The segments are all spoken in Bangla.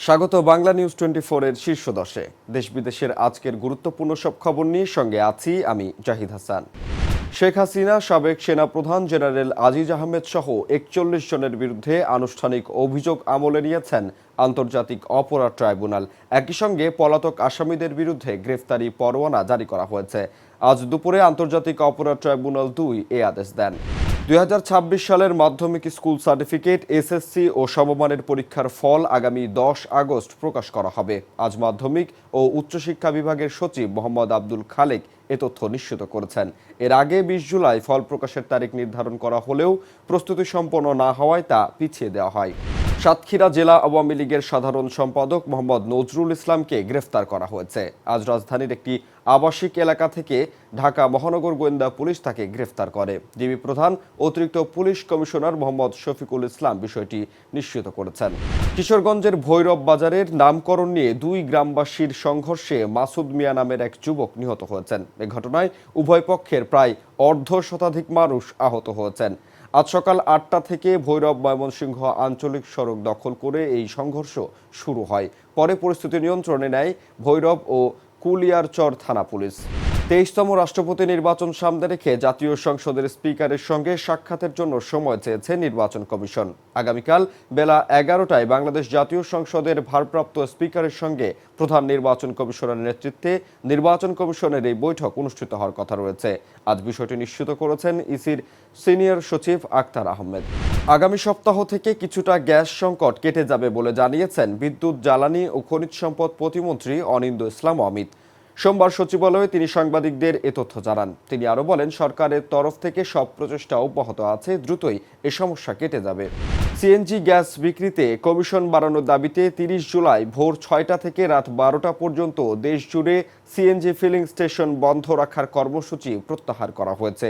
স্বাগত বাংলা নিউজ 24 এর শীর্ষ দশে। দেশ বিদেশের আজকের গুরুত্বপূর্ণ সব খবর নিয়ে সঙ্গে আছি আমি জাহিদ হাসান। শেখ হাসিনা সাবেক সেনাপ্রধান জেনারেল আজিজ আহমেদ সহ ৪১ জনের বিরুদ্ধে আনুষ্ঠানিক অভিযোগ আমলে নিয়েছেন আন্তর্জাতিক অপরাধ ট্রাইব্যুনাল। একই সঙ্গে পলাতক আসামিদের বিরুদ্ধে গ্রেফতারি পরোয়ানা জারি করা হয়েছে। আজ দুপুরে আন্তর্জাতিক অপরাধ ট্রাইব্যুনাল ২ এ আদেশ দেন। ২০২৬ সালের মাধ্যমিক স্কুল সার্টিফিকেট, এসএসসি ও সমমানের পরীক্ষার ফল আগামী ১০ আগস্ট প্রকাশ করা হবে। আজ মাধ্যমিক ও উচ্চশিক্ষা বিভাগের সচিব মোহাম্মদ আব্দুল খালেক এ তথ্য নিশ্চিত করেছেন। এর আগে ২০ জুলাই ফল প্রকাশের তারিখ নির্ধারণ করা হলেও প্রস্তুতি সম্পন্ন না হওয়ায় তা পিছিয়ে দেওয়া হয়। সাতক্ষীরা জেলা আওয়ামী লীগের সাধারণ সম্পাদক মোহাম্মদ নজরুল ইসলামকে গ্রেফতার করা হয়েছে। আজ রাজধানীর একটি আবাসিক এলাকা থেকে ঢাকা মহানগর গোয়েন্দা পুলিশ তাকে গ্রেফতার করে। ডিবি প্রধান অতিরিক্ত পুলিশ কমিশনার মোহাম্মদ শফিকুল ইসলাম বিষয়টি নিশ্চিত করেছেন। কিশোরগঞ্জের ভৈরব বাজারের নামকরণ নিয়ে দুই গ্রামবাসীর সংঘর্ষে মাসুদ মিয়া নামের এক যুবক নিহত হয়েছেন। এ ঘটনায় উভয় পক্ষের প্রায় অর্ধশতাধিক মানুষ আহত হয়েছেন। আজ সকাল ৮টা থেকে ভৈরব ময়মনসিংহ আঞ্চলিক সড়ক দখল করে এই সংঘর্ষ শুরু হয়। পরে পরিস্থিতি নিয়ন্ত্রণে নেয় ভৈরব ও কুলিয়ারচর থানা পুলিশ। ২৩তম রাষ্ট্রপতি নির্বাচন সামনে রেখে জাতীয় সংসদের স্পিকারের সঙ্গে সাক্ষাতের জন্য সময় চেয়েছে নির্বাচন কমিশন। আগামীকাল বেলা ১১টায় বাংলাদেশ জাতীয় সংসদের ভারপ্রাপ্ত স্পিকারের সঙ্গে প্রধান নির্বাচন কমিশনারের নেতৃত্বে নির্বাচন কমিশনের এই বৈঠক অনুষ্ঠিত হওয়ার কথা রয়েছে। আজ বিষয়টি নিশ্চিত করেছেন ইসির সিনিয়র সচিব আক্তার আহমেদ। আগামী সপ্তাহ থেকে কিছুটা গ্যাস সংকট কেটে যাবে বলে জানিয়েছেন বিদ্যুৎ, জ্বালানি ও খনিজ সম্পদ প্রতিমন্ত্রী অনিন্দ্য ইসলাম অমিত। সোমবার সচিবালয়ে তিনি সাংবাদিকদের এ তথ্য জানান। তিনি আরও বলেন, সরকারের তরফ থেকে সব প্রচেষ্টা অব্যাহত আছে, দ্রুতই এ সমস্যা কেটে যাবে। সিএনজি গ্যাস বিক্রিতে কমিশন বাড়ানোর দাবিতে ৩০ জুলাই ভোর ৬টা থেকে রাত ১২টা পর্যন্ত দেশ জুড়ে সিএনজি ফিলিং স্টেশন বন্ধ রাখার কর্মসূচি প্রত্যাহার করা হয়েছে।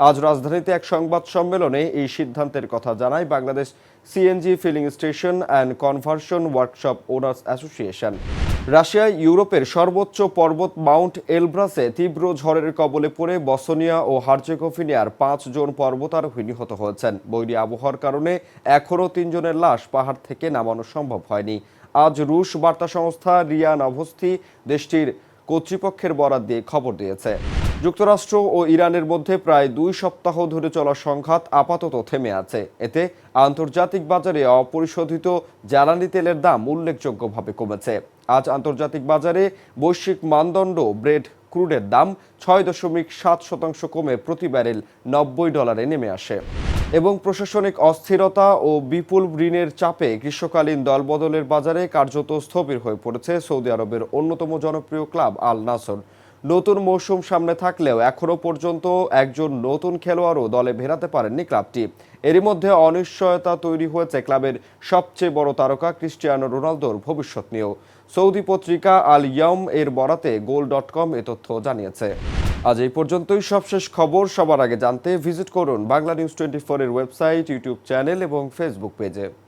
আজ রাজধানীতে এক সংবাদ সম্মেলনে এই সিদ্ধান্তের কথা জানায় Bangladesh CNG filling station and conversion workshop owners association. রাশিয়ায় ইউরোপের সর্বোচ্চ পর্বত মাউন্ট এলব্রাসে তীব্র ঝড়ের কবলে পড়ে বসনিয়া ও হার্জেগোভিনার ৫ জন পর্বতারোহী নিহত হয়েছেন। বৈরী আবহাওয়ার কারণে এখনও ৩ জনের লাশ পাহাড় থেকে নামানো সম্ভব হয়নি। আজ রুশ বার্তা সংস্থা রিয়া নভোস্তি দেশটির কর্তৃপক্ষের বরাত দিয়ে খবর দিয়েছে। যুক্তরাষ্ট্র ও ইরানের মধ্যে প্রায় ২ সপ্তাহ ধরে চলা সংঘাত আপাতত থেমে আছে। এতে আন্তর্জাতিক বাজারে অপরিশোধিত জ্বালানি তেলের দাম উল্লেখযোগ্যভাবে কমেছে। আজ আন্তর্জাতিক বাজারে বৈশ্বিক মানদণ্ড ব্রেড ক্রুডের দাম ৬.৭% কমে প্রতি ব্যারেল $৯০ নেমে আসে। এবং প্রশাসনিক অস্থিরতা ও বিপুল ঋণের চাপে গ্রীষ্মকালীন দলবদলের বাজারে কার্যত স্থবির হয়ে পড়েছে সৌদি আরবের অন্যতম জনপ্রিয় ক্লাব আল নাসর। নতুন মৌসুম সামনে থাকলেও এখনও পর্যন্ত একজন নতুন খেলোয়াড়ও দলে ভেড়াতে পারেননি ক্লাবটি। এরই মধ্যে অনিশ্চয়তা তৈরি হয়েছে ক্লাবের সবচেয়ে বড় তারকা ক্রিস্টিয়ানো রোনালদোর ভবিষ্যৎ নিয়েও। সৌদি পত্রিকা আল ইয়াম এর বরাতে goal.com এ তথ্য জানিয়েছে। আজ এই পর্যন্তই সবশেষ খবর সবার আগে জানতে ভিজিট করুন বাংলা নিউজ 24 এর ওয়েবসাইট, ইউটিউব চ্যানেল এবং ফেসবুক পেজে।